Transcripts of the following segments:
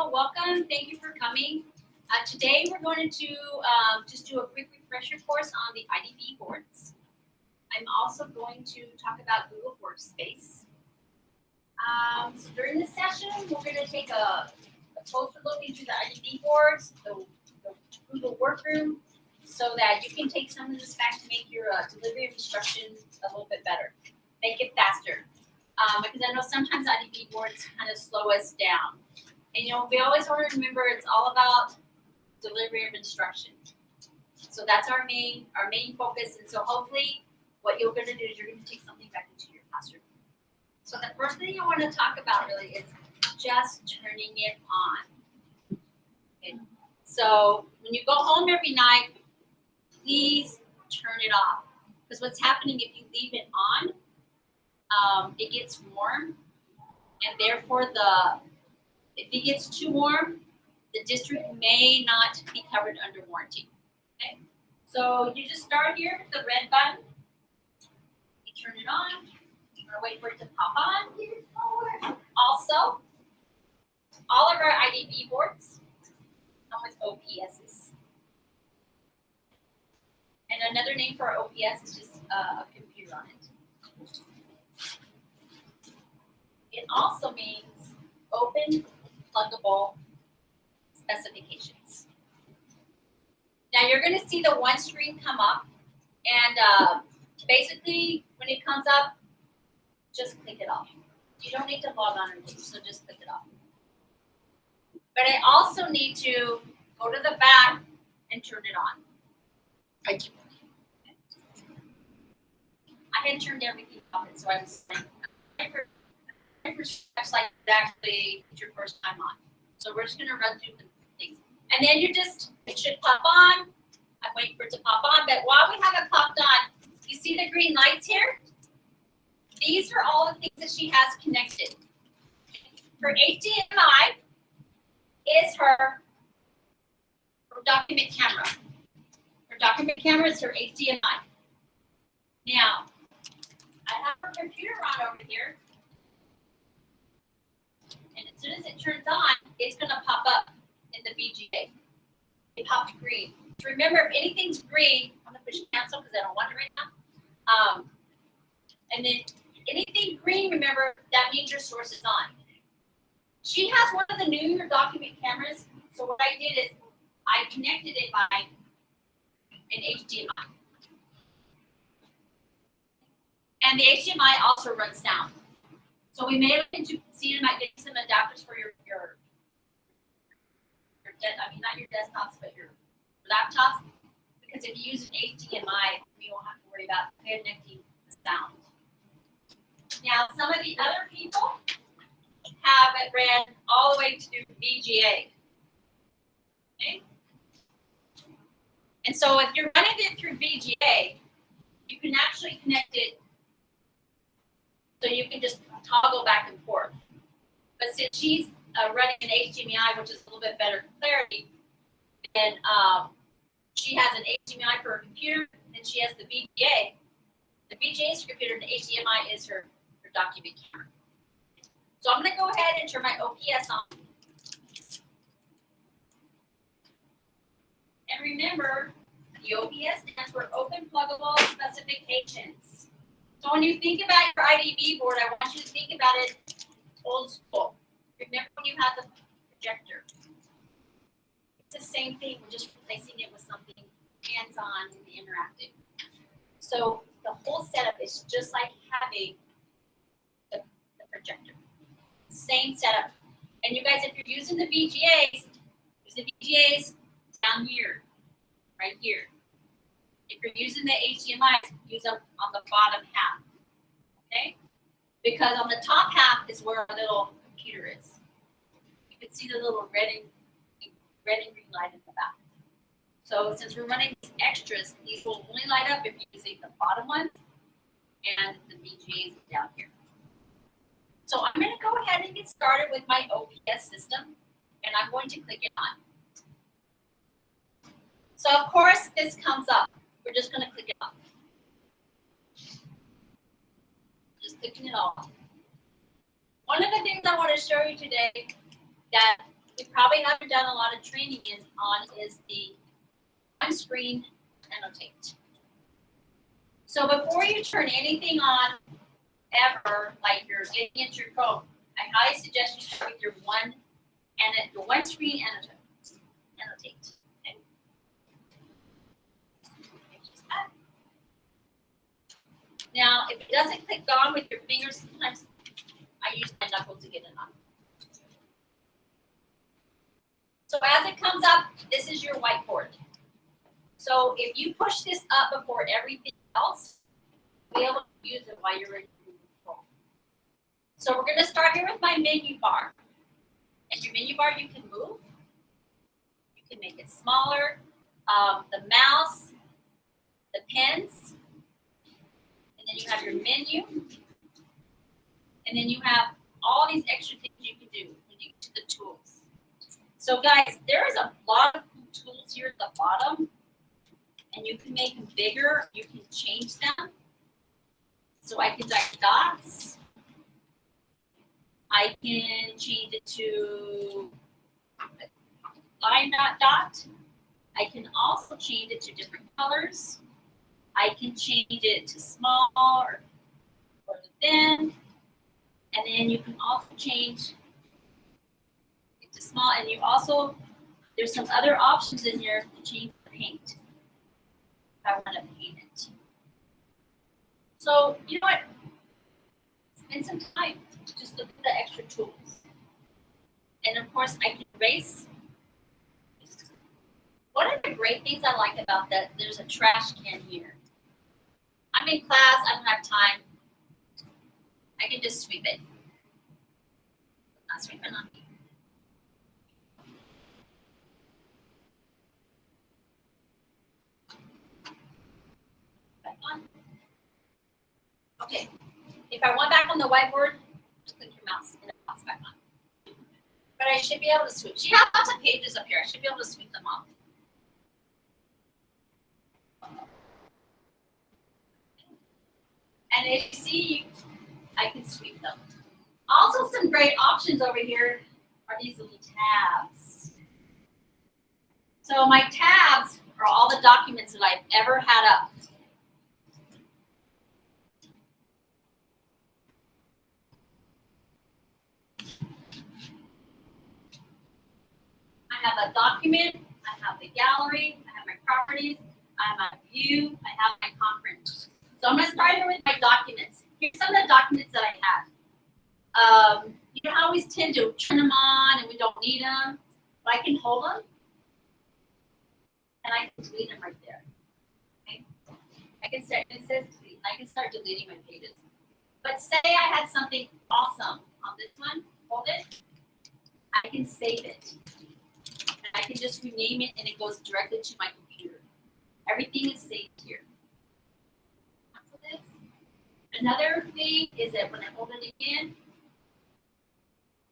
welcome. Thank you for coming. Today we're going to just do a quick refresher course on the IDB boards. I'm also going to talk about Google Workspace. So during this session, we're going to take a closer look into the IDB boards, the Google Workroom, so that you can take some of this back to make your delivery of instructions a little bit better, make it faster. Because I know sometimes IDB boards kind of slow us down. And we always want to remember it's all about delivery of instruction. So that's our main focus. And so hopefully what you're going to do is you're going to take something back into your classroom. So the first thing I want to talk about really is just turning it on. Okay. So when you go home every night, please turn it off. Because what's happening if you leave it on, it gets warm, and therefore if it gets too warm, the district may not be covered under warranty. Okay, so you just start here with the red button. You turn it on. You're gonna wait for it to pop on. Also, all of our IDB boards come with OPSs, and another name for our OPS is just a computer on it. It also means open, pluggable specifications. Now you're going to see the one screen come up, and basically when it comes up, just click it off. You don't need to log on or anything, so just click it off. But I also need to go to the back and turn it on. I had turned everything off, so I was steps like actually it's your first time on. So we're just going to run through the things. And then it should pop on. I'm waiting for it to pop on. But while we have it popped on, you see the green lights here? These are all the things that she has connected. Her HDMI is her document camera. Her document camera is her HDMI. Now, I have her computer on over here. And as soon as it turns on, it's going to pop up in the VGA. It popped green. So remember, if anything's green, I'm going to push cancel because I don't want it right now. And then anything green, remember, that means your source is on. She has one of the newer document cameras. So what I did is I connected it by an HDMI. And the HDMI also runs sound. So we may look into seeing about getting some adapters for your not your desktops, but your laptops. Because if you use an HDMI, we won't have to worry about connecting the sound. Now, some of the other people have it ran all the way to VGA. Okay? And so if you're running it through VGA, you can actually connect it so you can just toggle back and forth. But since she's running an HDMI, which is a little bit better clarity, then she has an HDMI for her computer, and she has the VGA. The VGA is her computer, and the HDMI is her document camera. So I'm going to go ahead and turn my OPS on. And remember, the OPS stands for Open Pluggable Specifications. So when you think about your IDB board, I want you to think about it old school. Remember when you had the projector? It's the same thing, we're just replacing it with something hands-on and interactive. So the whole setup is just like having the projector. Same setup. And you guys, if you're using the VGAs, use the VGAs down here, right here. If you're using the HDMI, use them on the bottom half, okay? Because on the top half is where our little computer is. You can see the little red and green light in the back. So since we're running these extras, these will only light up if you're using the bottom one and the VGAs down here. So I'm going to go ahead and get started with my OPS system, and I'm going to click it on. So of course this comes up. We're just going to click it off. Just clicking it off. One of the things I want to show you today that we probably haven't done a lot of training on is the on-screen annotate. So before you turn anything on ever, like you're getting into your Chrome, I highly suggest you start with your one screen annotate. Okay. Now, if it doesn't click on with your fingers, sometimes I use my knuckles to get it on. So as it comes up, this is your whiteboard. So if you push this up before everything else, you'll be able to use it while you're in control. So we're going to start here with my menu bar. And your menu bar you can move. You can make it smaller. The mouse, the pens, and then you have your menu. And then you have all these extra things you can do when you get to the tools. So guys, there is a lot of cool tools here at the bottom. And you can make them bigger. You can change them. So I can type dots. I can change it to line dot. I can also change it to different colors. I can change it to small or thin. And then you can also change it to small. And you also, there's some other options in here to change the paint. If I want to paint it. So, you know what? Spend some time. Just look at the extra tools. And of course, I can erase. One of the great things I like about that, there's a trash can here. I'm in class, I don't have time. I can just sweep it. Not sweep it on me. Back on. Okay. If I want back on the whiteboard, just click your mouse and it pops back on. But I should be able to sweep. She has lots of pages up here. I should be able to sweep them off. And if you see, I can sweep them. Also, some great options over here are these little tabs. So my tabs are all the documents that I've ever had up. I have a document, I have the gallery, I have my properties, I have my view, I have my conference. So I'm going to start here with my documents. Here's some of the documents that I have. You know, I always tend to turn them on and we don't need them, but I can hold them and I can delete them right there. Okay? I can start, it says delete, I can start deleting my pages. But say I had something awesome on this one, hold it, I can save it. And I can just rename it and it goes directly to my computer. Everything is saved here. Another thing is that when I hold it again,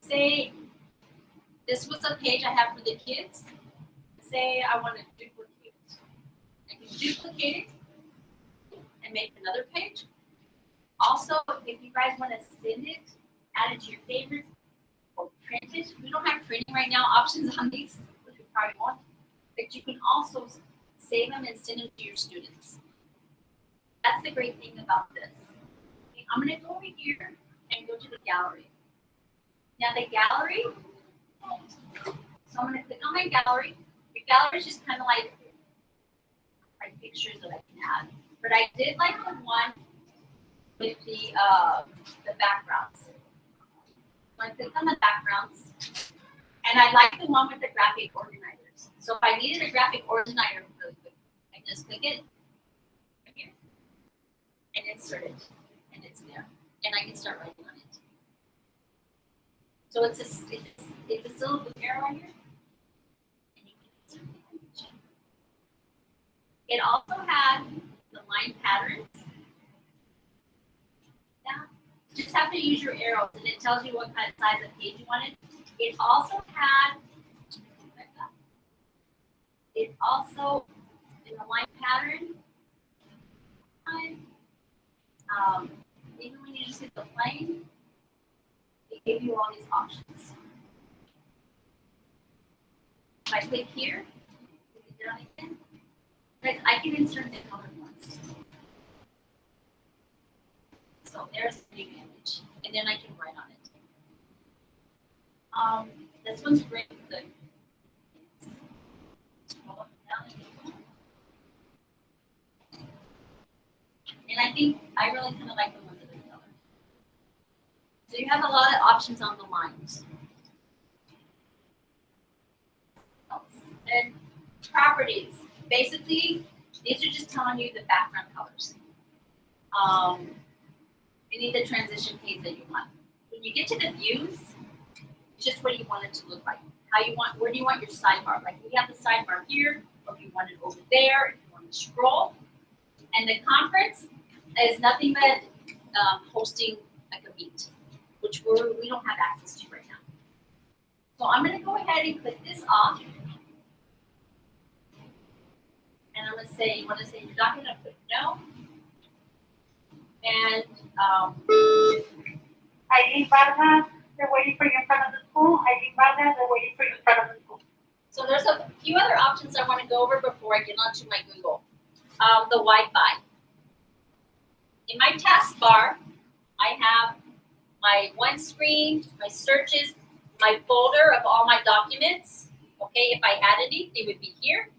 say this was a page I have for the kids. Say I want to duplicate it. I can duplicate it and make another page. Also, if you guys want to send it, add it to your favorites, or print it. We don't have printing right now options on these, which we probably won't. But you can also save them and send them to your students. That's the great thing about this. Okay, I'm going to go over here and go to the gallery. Now the gallery, so I'm going to click on my gallery. The gallery is just kind of like pictures that I can add. But I did like the one with the backgrounds. So I click on the backgrounds. And I like the one with the graphic organizers. So if I needed a graphic organizer really quick, I just click it right here and insert it. And it's there. And I can start writing on it. So it's a little blue arrow right here. And you can insert the image. It also had the line patterns. Yeah. You just have to use your arrows and it tells you what kind of size of page you wanted. It also had, it also, in the line pattern, even when you just hit the plane, it gave you all these options. If I click here, click it down again, guys, I can insert the color ones. So there's the new image, and then I can write on it. This one's great for the scroll up and down again. And I think I really kind of like the ones that are colored. So you have a lot of options on the lines. And properties. Basically, these are just telling you the background colors. Any of the transition panes that you want. When you get to the views, it's just what you want it to look like. How you want, where do you want your sidebar? Like we have the sidebar here, or if you want it over there, if you want to scroll. And the conference is nothing but hosting like a meet, which we don't have access to right now. So I'm going to go ahead and click this off. And I'm going to say, you want to say you're not going to put no. And Eileen Vargas, they're waiting for you in front of the school. Eileen Vargas, they're waiting for you in front of the school. So there's a few other options I want to go over before I get onto my Google. The Wi-Fi. In my taskbar, I have my one screen, my searches, my folder of all my documents. Okay, if I had any, they would be here.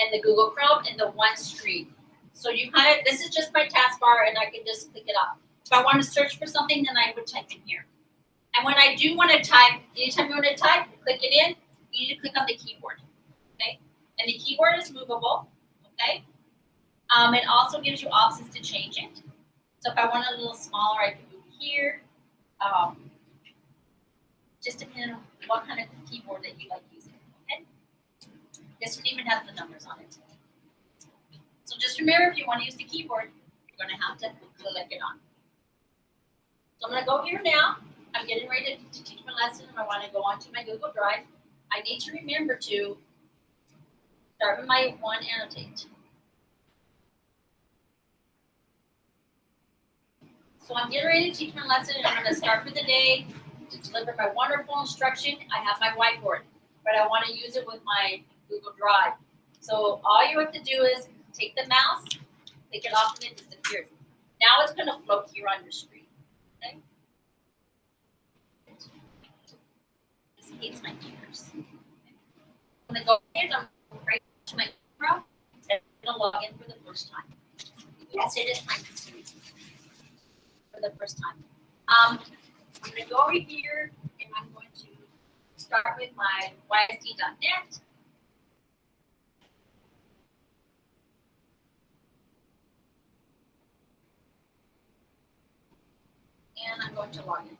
And the Google Chrome and the one screen. So you kind of, this is just my taskbar and I can just click it up. If I want to search for something, then I would type in here. And when I do want to type, anytime you want to type, click it in, you need to click on the keyboard, okay? And the keyboard is movable, okay? It also gives you options to change it. So if I want it a little smaller, I can move here. Just depending on what kind of keyboard that you like using, okay? This one even has the numbers on it. So just remember, if you want to use the keyboard, you're going to have to click it on. So I'm going to go here now. I'm getting ready to teach my lesson. I want to go onto my Google Drive. I need to remember to start with my one annotate. So I'm getting ready to teach my lesson, and I'm going to start for the day to deliver my wonderful instruction. I have my whiteboard, but I want to use it with my Google Drive. So all you have to do is take the mouse, click it off, and it disappears. Now it's going to float here on your screen. Okay? This hates my fingers. I'm going to go ahead, I'm going right to my camera, and I'm going to log in for the first time. Yes, it is time consuming for the first time. I'm going to go over here, and I'm going to start with my ysd.net. And I'm going to log in.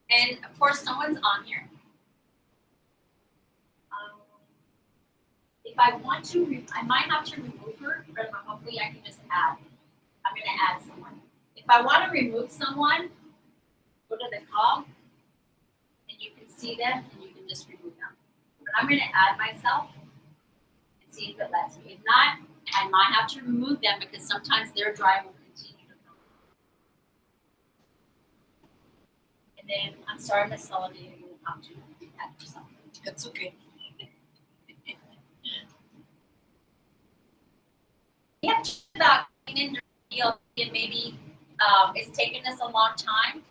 And of course, someone's on here. If I want to, I might have to remove her, but hopefully I can just add. I'm going to add someone. If I want to remove someone, go to the call, and you can see them, and you can just remove them. But I'm going to add myself and see if it lets me. If not, I might have to remove them because sometimes their drive will continue to come. And then, I'm sorry, Miss Soliday, you will have to add yourself. That's okay. We have talked about getting into deal, and maybe it's taken us a long time.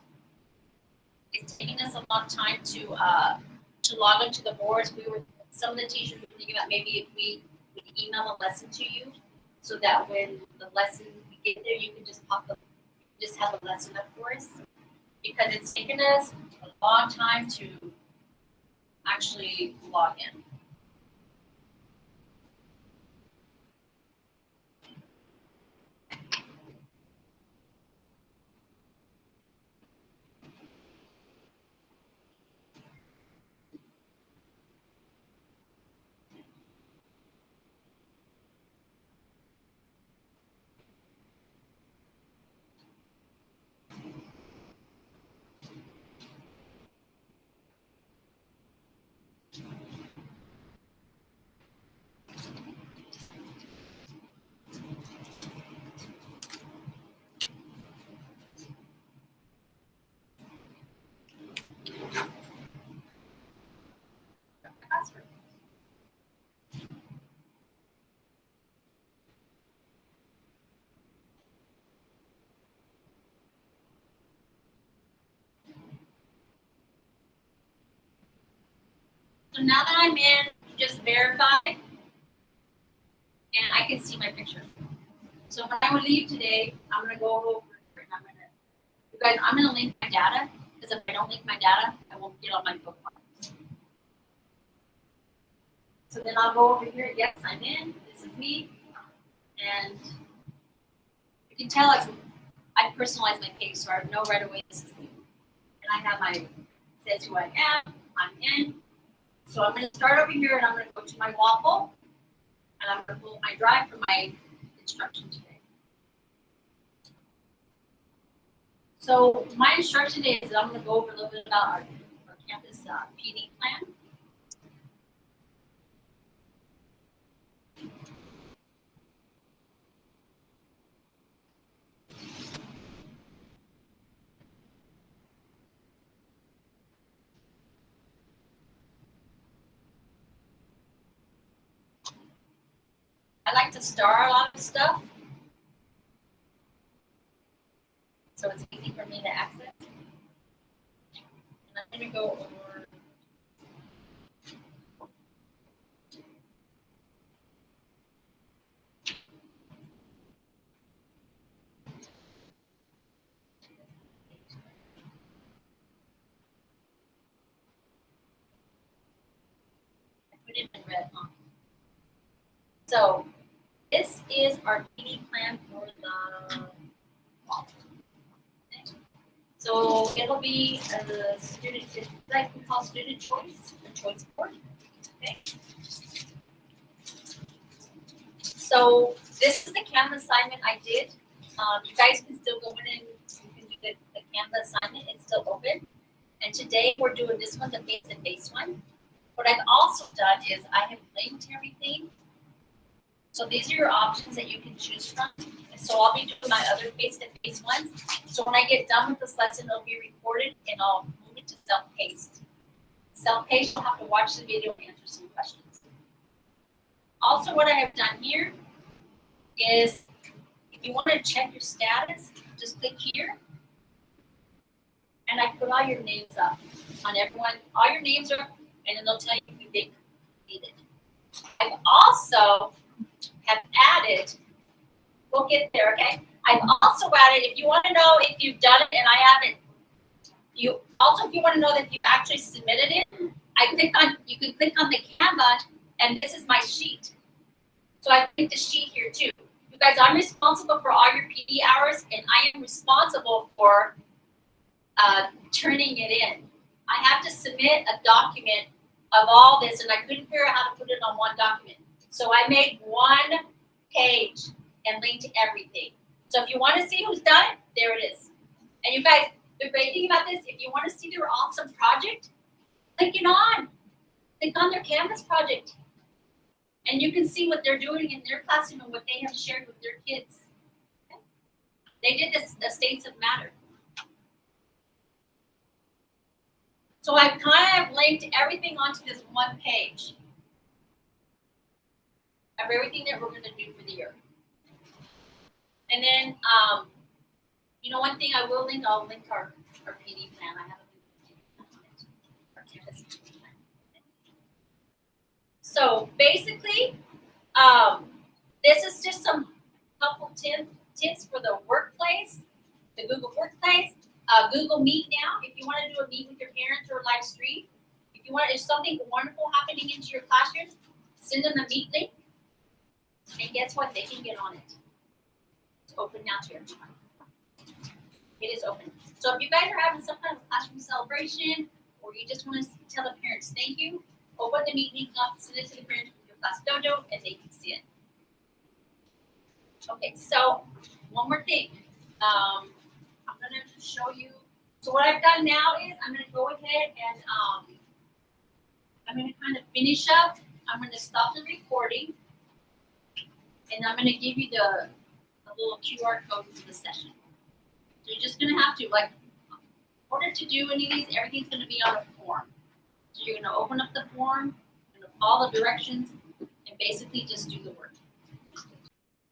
It's taking us a long time to log into the boards. Some of the teachers were thinking about maybe if we would email a lesson to you, so that when the lesson we get there, you can just just have a lesson up for us. Because it's taken us a long time to actually log in. So now that I'm in, just verify, and I can see my picture. So when I leave today, I'm gonna go over and you guys, I'm gonna link my data, because if I don't link my data, I won't get on my bookmark. So then I'll go over here, yes, I'm in, this is me, and you can tell I personalize my page, so I know right away this is me. And I have my, says who I am, I'm in. So I'm gonna start over here and I'm gonna go to my waffle, and I'm gonna pull my drive for my instruction today. So my instruction today is I'm gonna go over a little bit about our campus PD plan. I like to star a lot of stuff, so it's easy for me to access. And I'm gonna go over. I put it in red, huh? So this is our PD plan for the fall. Okay. So it'll be a student, it's like we call student choice, the choice board. Okay. So this is the Canvas assignment I did. You guys can still go in and you can do the Canvas assignment. It's still open. And today we're doing this one, the face-to-face one. What I've also done is I have linked everything. So these are your options that you can choose from. And so I'll be doing my other face-to-face ones. So when I get done with this lesson, it'll be recorded and I'll move it to self-paced. Self-paced, you'll have to watch the video and answer some questions. Also, what I have done here is if you want to check your status, just click here. And I put all your names up on everyone. All your names are up, and then they'll tell you if you've been completed. I've also have added, we'll get there, okay? I've also added, if you want to know if you've done it and I haven't, you also if you want to know that you actually submitted it, you can click on the Canva, and this is my sheet. So I put the sheet here too. You guys, I'm responsible for all your PD hours, and I am responsible for turning it in. I have to submit a document of all this, and I couldn't figure out how to put it on one document. So I made one page and linked everything. So if you want to see who's done it, there it is. And you guys, the great thing about this, if you want to see their awesome project, click it on. Click on their Canvas project. And you can see what they're doing in their classroom and what they have shared with their kids. Okay? They did this, the states of matter. So I've kind of linked everything onto this one page of everything that we're going to do for the year. And then, you know, one thing I will link, I'll link our PD plan. I have a our campus PD plan. So basically, this is just some helpful tips for the workplace, the Google Workplace, Google Meet now. If you want to do a meet with your parents or a live stream, if you want, if something wonderful happening into your classrooms, send them a Meet link, and guess what? They can get on it. It's open now to everyone. It is open. So if you guys are having some kind of classroom celebration, or you just want to tell the parents thank you, open the Meet link up, send it to the parents with your class dojo, and they can see it. Okay, so one more thing. I'm going to show you. So what I've done now is I'm going to go ahead and I'm going to kind of finish up. I'm going to stop the recording, and I'm going to give you the little QR code for the session. So you're just going to have to, like, in order to do any of these, everything's going to be on a form. So you're going to open up the form, you're going to follow the directions, and basically just do the work.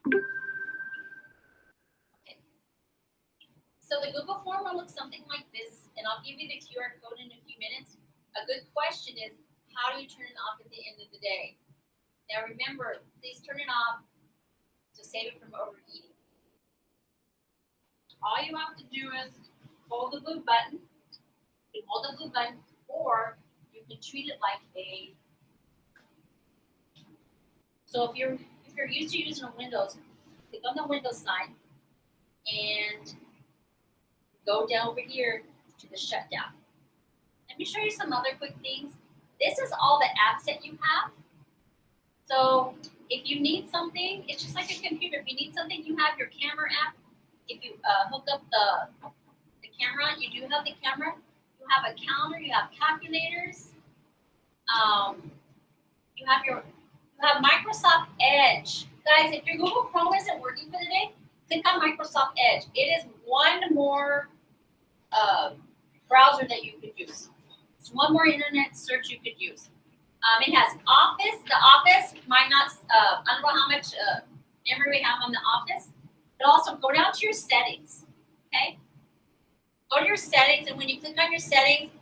Okay. So the Google form will look something like this, and I'll give you the QR code in a few minutes. A good question is, how do you turn it off at the end of the day? Now remember, please turn it off to save it from overheating. All you have to do is hold the blue button. You can hold the blue button, or you can treat it like a. So if you're used to using a Windows, click on the Windows side and go down over here to the shutdown. Let me show you some other quick things. This is all the apps that you have. So if you need something, it's just like a computer. If you need something, you have your camera app. If you hook up the camera, you do have the camera. You have a calendar. You have calculators. You have Microsoft Edge. Guys, if your Google Chrome isn't working for the day, click on Microsoft Edge. It is one more browser that you could use. It's one more internet search you could use. It has Office. The Office might not, I don't know how much memory we have on the Office. But also go down to your settings, okay? Go to your settings, and when you click on your settings,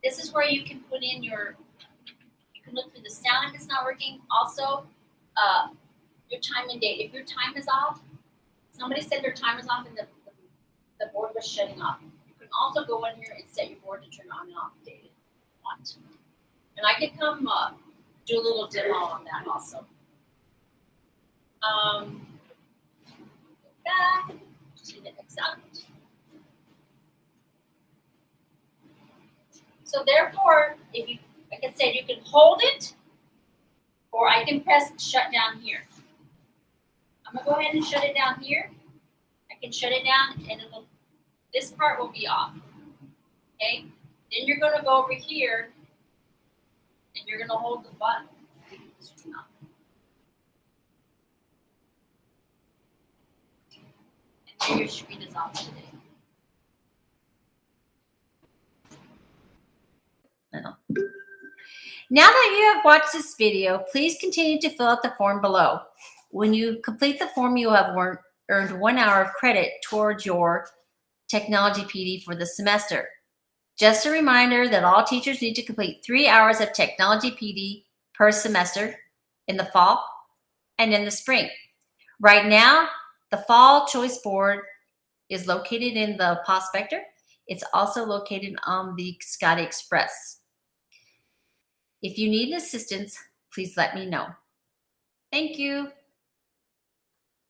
this is where you can put in you can look for the sound if it's not working. Also, your time and date. If your time is off, somebody said their time was off and the board was shutting off. You can also go in here and set your board to turn on and off the date if you want. And I could come do a little demo on that also. Back to the exam. So therefore, if you, like I said, you can hold it, or I can press shut down here. I'm gonna go ahead and shut it down here. I can shut it down, and this part will be off. Okay. Then you're gonna go over here, and you're gonna hold the button. And your screen is off today. Now that you have watched this video, please continue to fill out the form below. When you complete the form, you will have earned 1 hour of credit towards your Technology PD for the semester. Just a reminder that all teachers need to complete 3 hours of Technology PD per semester in the fall and in the spring. Right now, the Fall Choice Board is located in the Prospector. It's also located on the Scotty Express. If you need assistance, please let me know. Thank you.